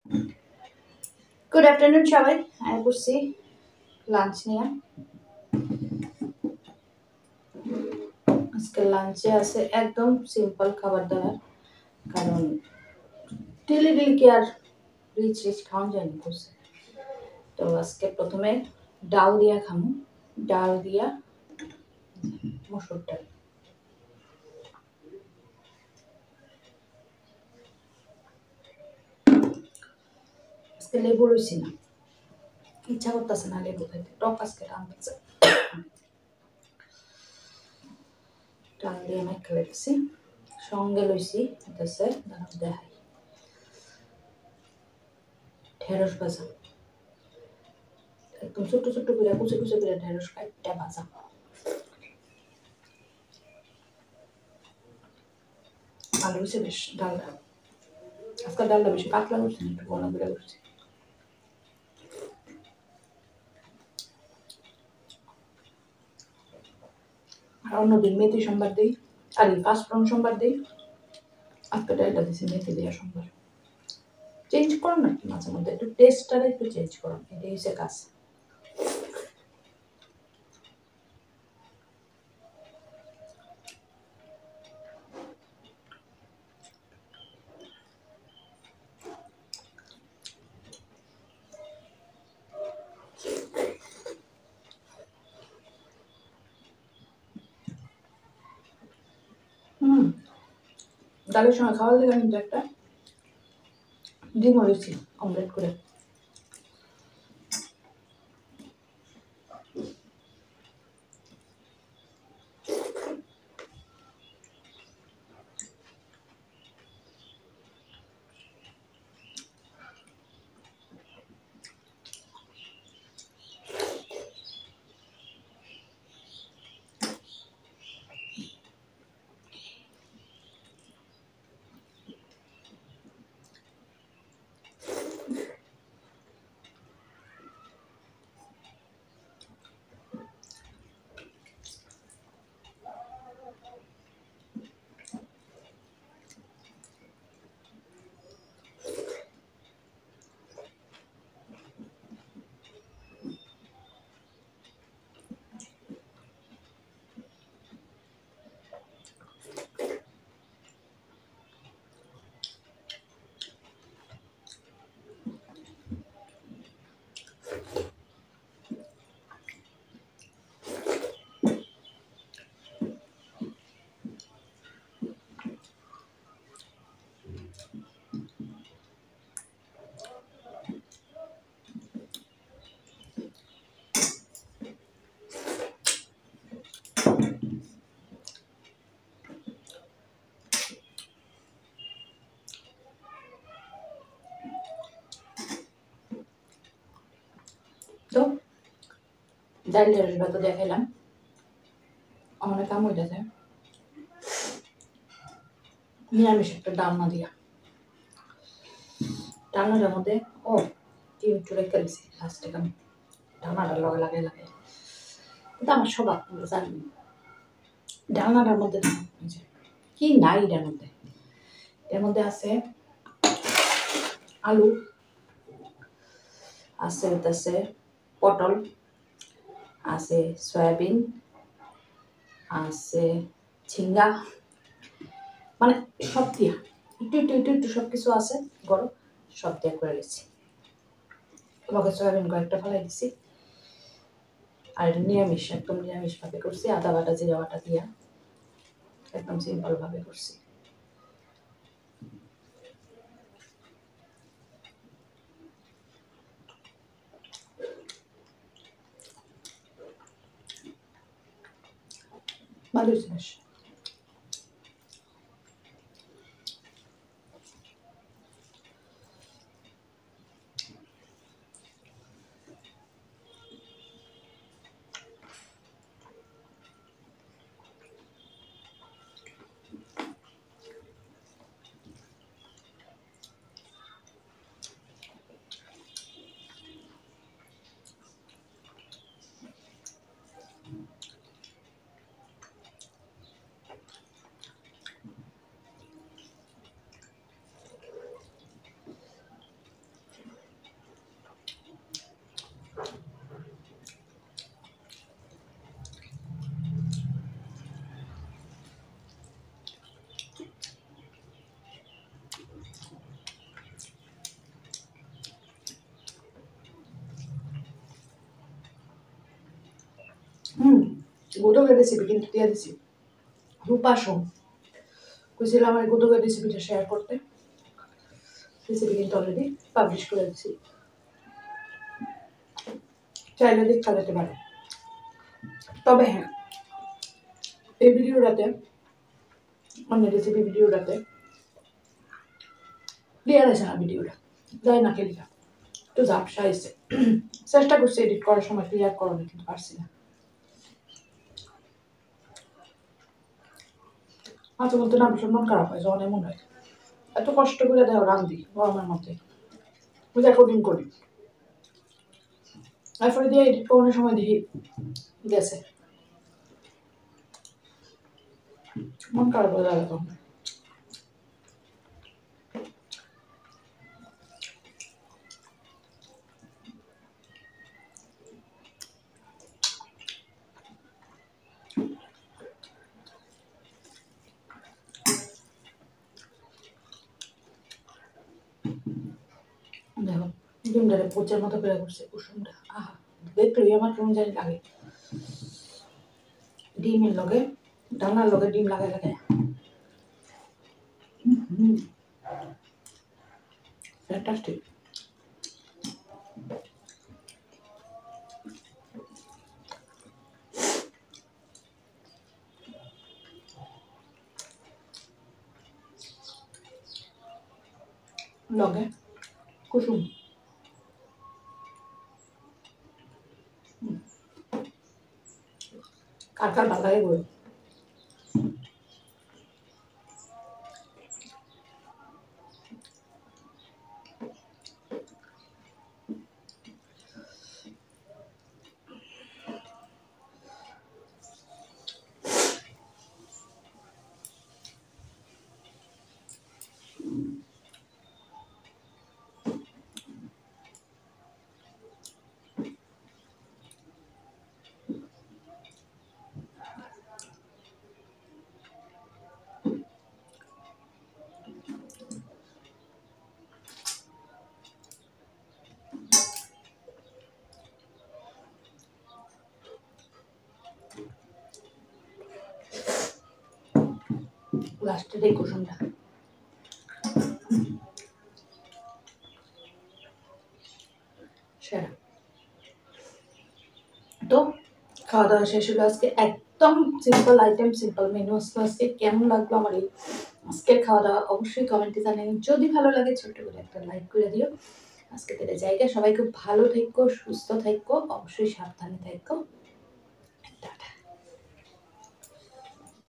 Good afternoon সবাই। আমি করছি লাঞ্চ নিয়ে। আজকে লাঞ্চে আছে একদম সিম্পল খাবার দাবার, কারণ ডেলি ডেলি কি আর রিচ রিচ খাওয়া যায়নি করছে। তো আজকে প্রথমে ডাল দিয়া খামু, ডাল দিয়া মসুর ডাল। আজকে লেবু রয়েছি না, ইচ্ছা করতেছে না লেবু খাইতে, টক আজকে টানতেছে। ডাল দিয়ে আমি খেলেছি, সঙ্গে লইছি হইতেছে দেখাই ঢেঁড়স ভাজা, একদম ছোট্ট ছোট্ট করে কুচি কুচি করে ঢেঁড়স কাটটা ভাজা। ভালো হয়েছে বেশ ডালটা। আজকাল ডালটা বেশি পাতলা করছে না, একটু ঘন করে করছে। আর অন্যদিন মেথি সোমবার দিই, আর এই পাঁচফোড়ন সোমবার দিই। আজকে ডালটা দিছি মেথি দেওয়া সোমবার। চেঞ্জ করো না একটু মাঝে মধ্যে, একটু টেস্টটা একটু চেঞ্জ করো, এটাই হচ্ছে কাজ। হুম, ডালের সঙ্গে খাওয়ার লেগে কিন্তু একটা ডিম রয়েছি অমলেট করে। তো ডাল ঢেঁড়স ভাত দেখাইলাম, অনেক কাম হইতেছে নিরামিষ একটা ডালনা দিয়া। ডালনাটার মধ্যে ডিম একটু রেখে দিছি লাস্টে, কারণ ডালনাটার লগে লাগে লাগে, কিন্তু আমার স্বভাব তোমরা জানি। ডালনাটার মধ্যে কি নাই এটার মধ্যে, এর মধ্যে আছে আলু, আছে হইতেছে পটল, আছে সয়াবিন, আছে ঝিঙ্গা, মানে সব দিয়া একটু একটু একটু একটু সব কিছু আছে গরম, সব দিয়ে করে দিচ্ছি। তোমাকে সয়াবিন কয়েকটা ফেলাই দিছি। আর এটা নিরামিষ, একদম নিরামিষ ভাবে করছি, আদা বাটা জিরা বাটা দিয়া একদম সিম্পল ভাবে করছি। ভালো হয়েছে বেশ। গোদকের রেসিপি কিন্তু দিয়ে দিছি রূপা সোম কইছিলাম আমার গোদকের রেসিপিটা শেয়ার করতে, রেসিপি কিন্তু অলরেডি পাবলিশ করে দিছি, চাইলে দিক চালাতে পারো। তবে হ্যাঁ, এই ভিডিওটাতে অন্য রেসিপি ভিডিওটাতে ক্লিয়ার আছে না, ভিডিওটা যাই না কেলিকা একটু ঝাপসা হয়েছে। চেষ্টা করছি এডিট করার সময় ক্লিয়ার করানো, কিন্তু পারছি না। মাঝে মধ্যে না ভীষণ মন খারাপ হয়, যখন এমন হয় এত কষ্ট করে দেওয়া রান্ধি গরমের মধ্যে, বুঝা কঠিন করি, তারপরে দিয়ে এডিট করানোর সময় দেখি গেছে, মন খারাপ হয়ে যাবে তখন। দেখো ডিমটারে পোচার মতো করে করছে কুসুমটা, আহা দেখলেই আমার কেমন জানি লাগে। ডিমের লগে ডালনার লগে ডিম লাগাই লাগে, ফ্যান্টাস্টিক। লগে কুসুম, কার কার ভালো লাগে বলো। লাস্টের এই কুসুমটা সেরা। তো খাওয়া দাওয়া শেষ হলো আজকে, একদম সিম্পল আইটেম, সিম্পল মেনু আসলো আজকে। কেমন লাগলো আমার এই আজকের খাওয়া দাওয়া অবশ্যই কমেন্টে জানাবেন, যদি ভালো লাগে ছোট্ট করে একটা লাইক করে দিও। আজকে তাহলে জায়গা, সবাই খুব ভালো থাকো, সুস্থ থাকো, অবশ্যই সাবধানে থাকো।